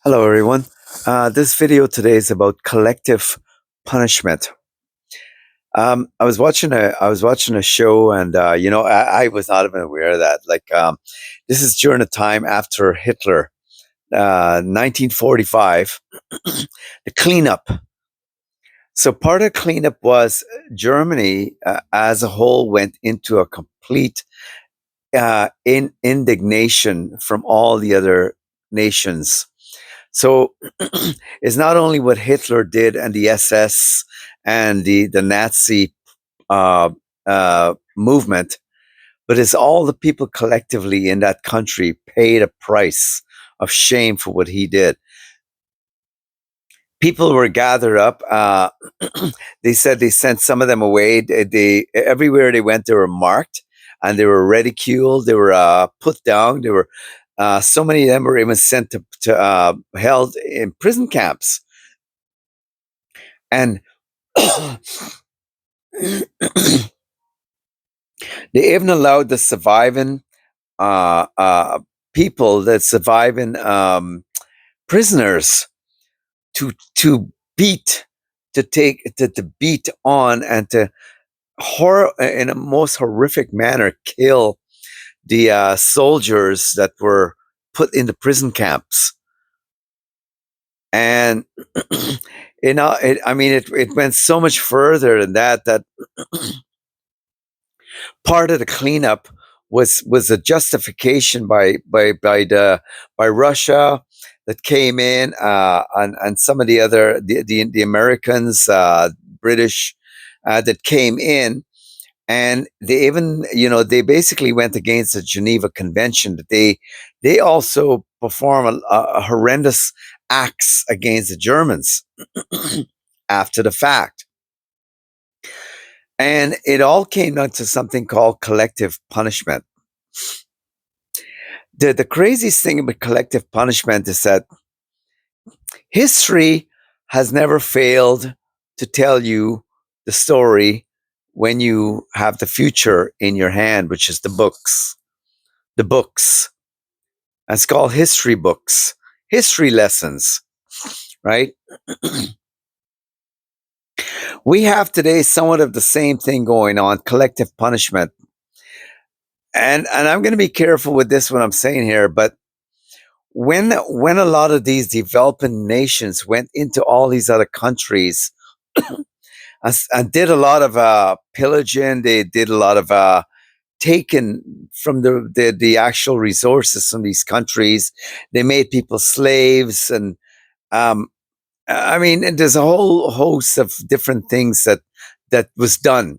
Hello, everyone. This video today is about collective punishment. I was watching a show, and I was not even aware of that. This is during a time after Hitler, 1945, the cleanup. So part of cleanup was Germany as a whole went into a complete indignation from all the other nations. So it's not only what Hitler did and the SS and the Nazi uh, movement, but it's all the people collectively in that country paid a price of shame for what he did. People were gathered up. They said they sent some of them away. They everywhere they went, they were marked and they were ridiculed. They were put down. They were so many of them were even sent to held in prison camps. And they even allowed the surviving uh, uh, people that surviving prisoners to beat to beat on and to horror in a most horrific manner kill the soldiers that were put in the prison camps. And it went so much further than that. That part of the cleanup was a justification by Russia that came in, and some of the other the Americans, British, that came in, and they even they basically went against the Geneva Convention. That they also perform a horrendous acts against the Germans after the fact. And it all came down to something called collective punishment. The craziest thing about collective punishment is that history has never failed to tell you the story when you have the future in your hand, which is the books. The books. It's called history books, history lessons, right? We have today somewhat of the same thing going on, collective punishment. And I'm going to be careful with this what I'm saying here, but when a lot of these developing nations went into all these other countries and did a lot of pillaging, they did a lot of taking from the actual resources from these countries. They made people slaves, and um, and there's a whole host of different things that was done,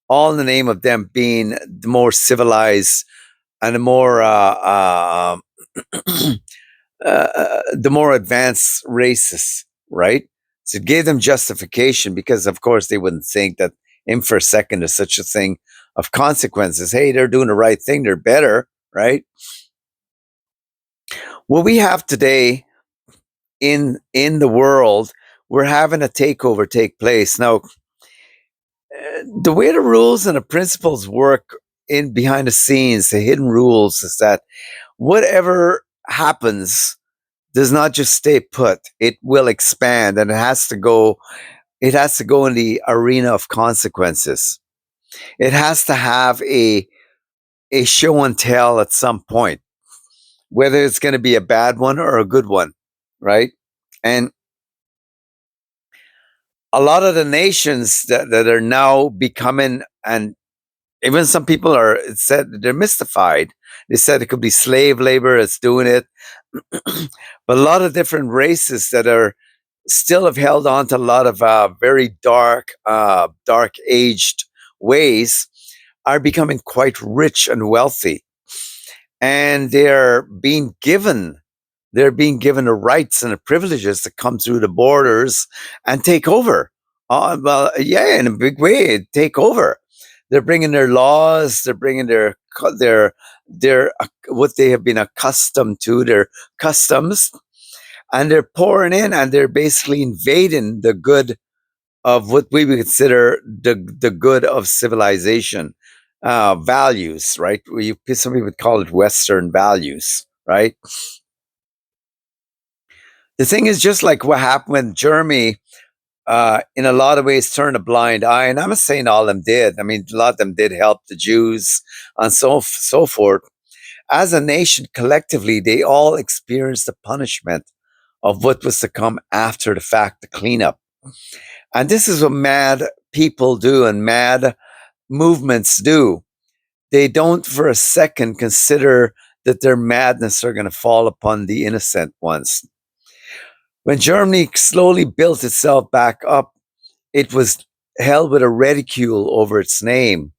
all in the name of them being the more civilized and the more advanced races, right? So it gave them justification because, of course, they wouldn't think that in for a second there's such a thing of consequences. Hey, they're doing the right thing; they're better, right? What we have today in the world, we're having a takeover take place now. The way the rules and the principles work in behind the scenes, the hidden rules, is that whatever happens does not just stay put. It will expand, and it has to go in the arena of consequences. It has to have a show and tell at some point, whether it's going to be a bad one or a good one, right? And a lot of the nations that are now becoming, and even some people are said they're mystified. They said it could be slave labor that's doing it, but a lot of different races that are still have held on to a lot of very dark aged ways are becoming quite rich and wealthy, and they're being given the rights and the privileges to come through the borders and take over. Well, yeah, in a big way, take over. They're bringing their laws. They're bringing their what they have been accustomed to, their customs, and they're pouring in, and they're basically invading the good of what we would consider the good of civilization, values, right? Some people would call it Western values, right? The thing is, just like what happened when Germany, in a lot of ways, turned a blind eye, and I'm not saying all of them did. I mean, a lot of them did help the Jews and so forth. As a nation, collectively, they all experienced the punishment of what was to come after the fact, the cleanup. And this is what mad people do and mad movements do. They don't for a second consider that their madness are going to fall upon the innocent ones. When Germany slowly built itself back up, it was held with a ridicule over its name,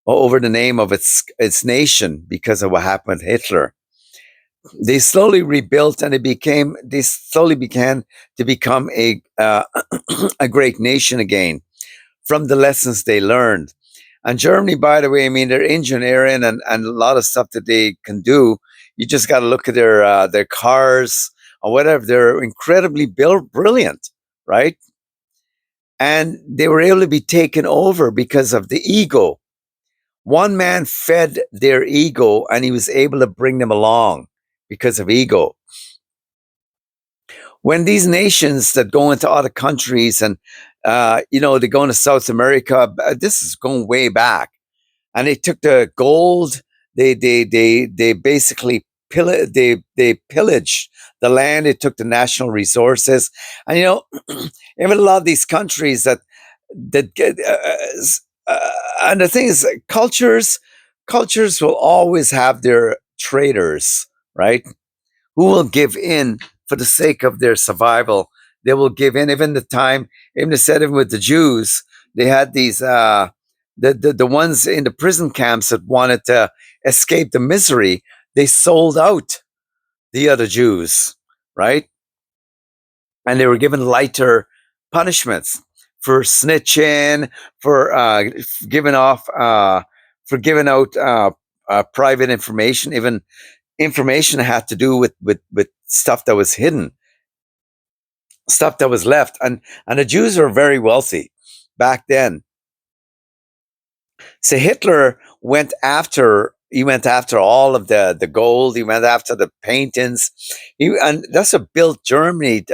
or over the name of its nation, because of what happened with Hitler. They slowly rebuilt, and they slowly began to become a great nation again from the lessons they learned. And Germany, by the way, I mean, their engineering and a lot of stuff that they can do. You just got to look at their cars or whatever. They're incredibly brilliant, right? And they were able to be taken over because of the ego. One man fed their ego, and he was able to bring them along because of ego. When these nations that go into other countries and they go into South America, this is going way back, and they took the gold. They basically they pillaged the land. They took the national resources, and even a lot of these countries that get and the thing is, cultures will always have their traitors, right? Who will give in for the sake of their survival. They will give in. Even with the Jews, they had these the ones in the prison camps that wanted to escape the misery. They sold out the other Jews, right? And they were given lighter punishments for snitching, for giving off, for giving out private information, even information that had to do with stuff that was hidden, stuff that was left. And the Jews were very wealthy back then. So Hitler went after all of the gold. He went after the paintings. And that's what built Germany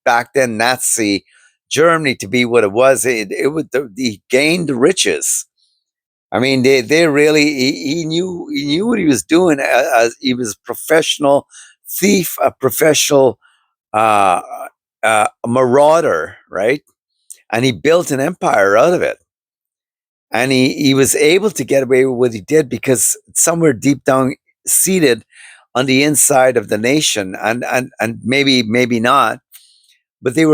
back then, Nazi Germany, to be what it was. He gained riches. I mean, they really he knew what he was doing. As he was a professional thief, a professional uh, marauder, right? And he built an empire out of it. And he was able to get away with what he did because somewhere deep down, seated on the inside of the nation, and maybe not, but they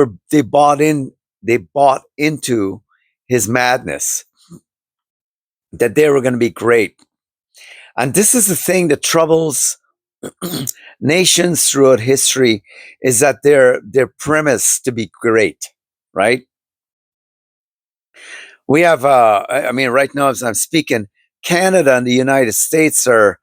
bought into his madness, that they were going to be great. And this is the thing that troubles nations throughout history, is that they're premised to be great, right? We have, I mean, right now as I'm speaking, Canada and the United States are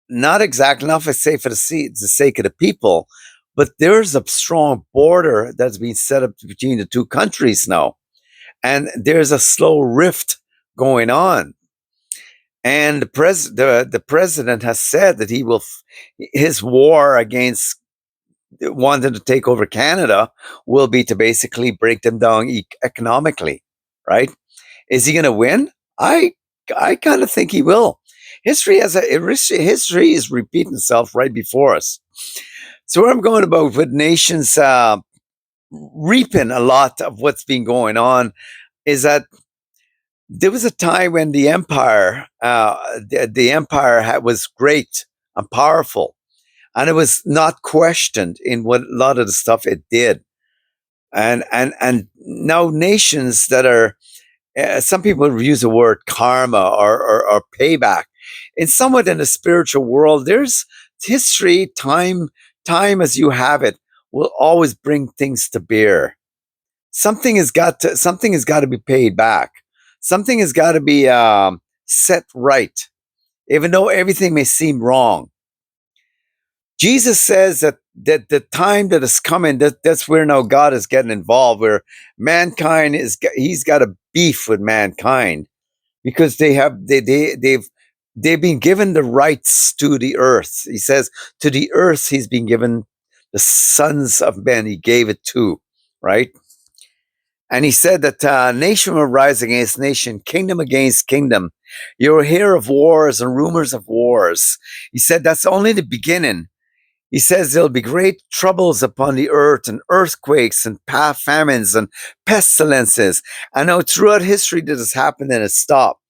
not exactly enough, I say, for the sake of the people, but there's a strong border that's been set up between the two countries now, and there's a slow rift going on. And the president has said that his war against wanting to take over Canada will be to basically break them down economically, right? Is he going to win? I kind of think he will. History is repeating itself right before us. So where I'm going about with nations reaping a lot of what's been going on is that there was a time when the empire, was great and powerful, and it was not questioned in what a lot of the stuff it did. And now nations that are, some people use the word karma or payback. In somewhat in the spiritual world, there's history, time as you have it will always bring things to bear. Something has got to be paid back. Something has got to be set right, even though everything may seem wrong. Jesus says that the time that is coming, that's where now God is getting involved, where mankind he's got a beef with mankind, because they've been given the rights to the earth. He says to the earth he's been given the sons of men he gave it to, right? And he said that nation will rise against nation, kingdom against kingdom. You'll hear of wars and rumors of wars. He said that's only the beginning. He says there'll be great troubles upon the earth and earthquakes and famines and pestilences. I know throughout history this has happened and it's stopped.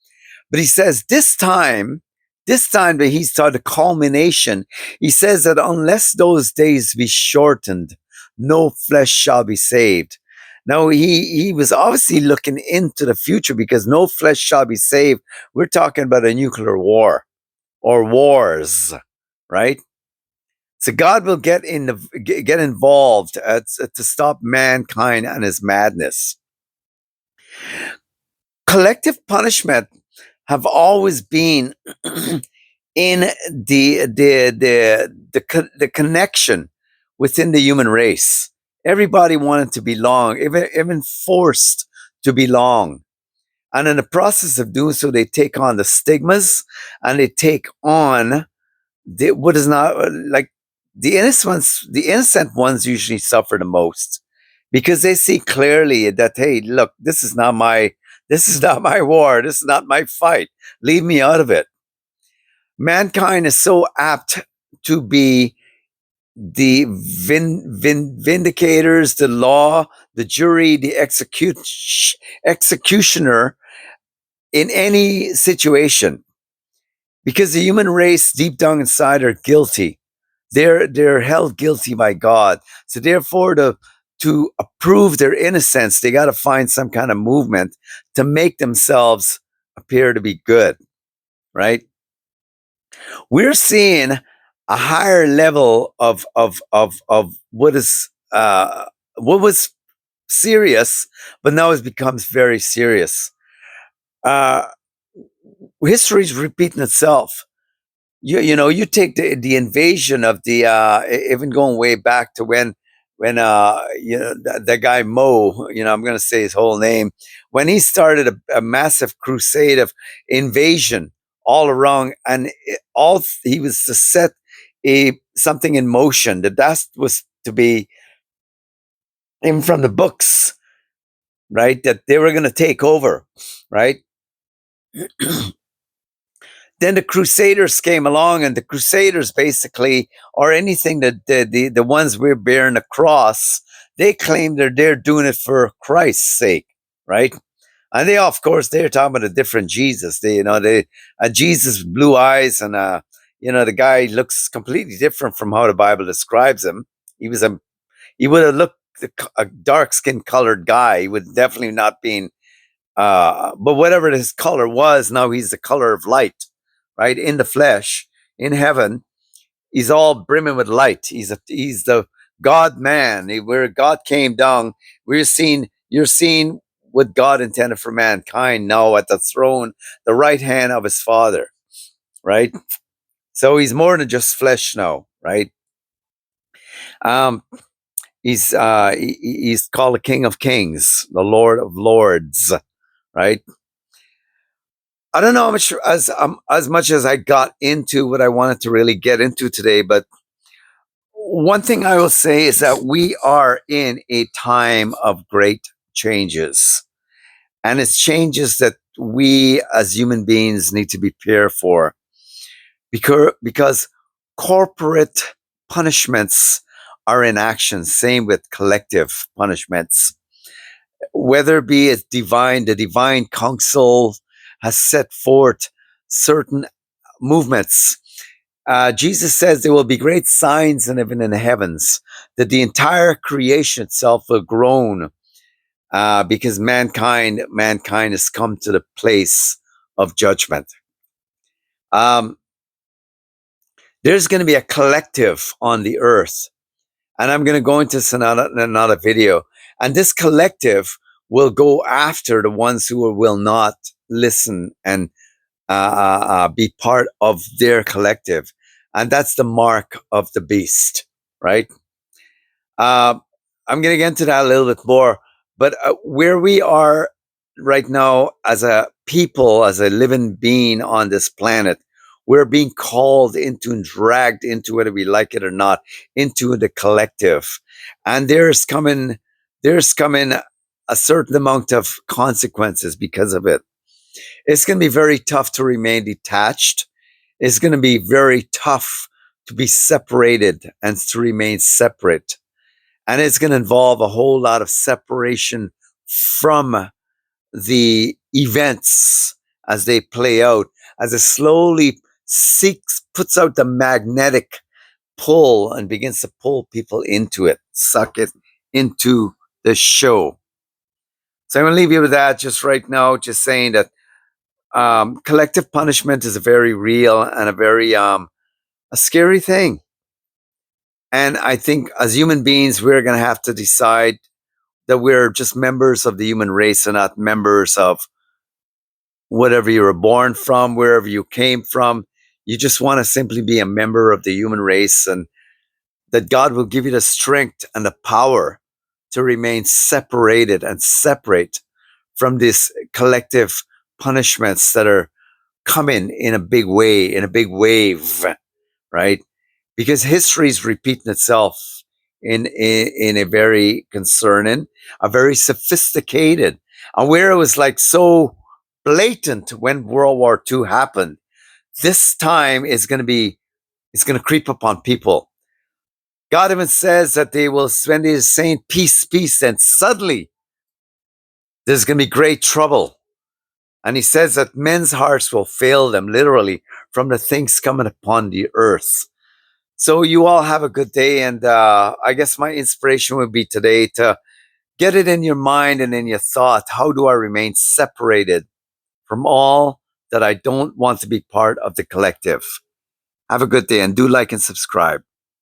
But he says this time that he's taught the culmination, he says that unless those days be shortened, no flesh shall be saved. Now he was obviously looking into the future because no flesh shall be saved. We're talking about a nuclear war or wars, right? So God will get involved to stop mankind and his madness. Collective punishment have always been in the connection within the human race. Everybody wanted to belong, even forced to belong. And in the process of doing so, they take on the stigmas and they take on what is not like the innocent ones usually suffer the most because they see clearly that, hey, look, this is not my war, this is not my fight, leave me out of it. Mankind is so apt to be the vindicators, the law, the jury, the executioner in any situation, because the human race deep down inside are guilty. They're held guilty by God. So therefore, to prove their innocence, they got to find some kind of movement to make themselves appear to be good, right? We're seeing a higher level of what is what was serious, but now it becomes very serious. Uh, History is repeating itself. You take the invasion of the even going way back to when the guy Mo, I'm going to say his whole name, when he started a massive crusade of invasion all around, and he was to set something in motion that was to be even from the books, right, that they were going to take over, right. Then the Crusaders came along, and the Crusaders basically, or anything that the ones we're bearing the cross, they claim they're doing it for Christ's sake, right? And they, of course, they're talking about a different Jesus. Jesus with blue eyes, and the guy looks completely different from how the Bible describes him. He would have looked a dark skin colored guy. He would definitely not been, but whatever his color was, now he's the color of light, right? In the flesh, in heaven, he's all brimming with light. He's the God man. Where God came down, you're seeing what God intended for mankind now at the throne, the right hand of his Father, right? So he's more than just flesh now, right? Um, he's called the King of Kings, the Lord of Lords, right? I don't know as much as I got into what I wanted to really get into today, but one thing I will say is that we are in a time of great changes, and it's changes that we as human beings need to be prepared for, because corporate punishments are in action. Same with collective punishments, whether it be the divine council has set forth certain movements. Jesus says there will be great signs in even in the heavens, that the entire creation itself will groan, because mankind has come to the place of judgment. Um, there's going to be a collective on the earth, and I'm going to go into this in another video. And this collective will go after the ones who will not listen and be part of their collective. And that's the mark of the beast, right? I'm going to get into that a little bit more. But where we are right now as a people, as a living being on this planet, we're being called into and dragged into, whether we like it or not, into the collective. And there's coming a certain amount of consequences because of it. It's going to be very tough to remain detached. It's going to be very tough to be separated and to remain separate. And it's going to involve a whole lot of separation from the events as they play out, as it slowly puts out the magnetic pull and begins to pull people into it, suck it into the show. So I'm going to leave you with that just right now, just saying that collective punishment is a very real and a very a scary thing. And I think as human beings, we're going to have to decide that we're just members of the human race and not members of whatever you were born from, wherever you came from. You just want to simply be a member of the human race, and that God will give you the strength and the power to remain separated and separate from these collective punishments that are coming in a big way, in a big wave, right? Because history is repeating itself in a very concerning, a very sophisticated, and where it was like so blatant when World War II happened. This time is going to be, it's going to creep upon people. God even says that they will, when He is saying peace, peace, and suddenly there's going to be great trouble. And He says that men's hearts will fail them, literally, from the things coming upon the earth. So you all have a good day. And I guess my inspiration would be today to get it in your mind and in your thought. How do I remain separated from all that I don't want to be part of the collective? Have a good day and do like and subscribe.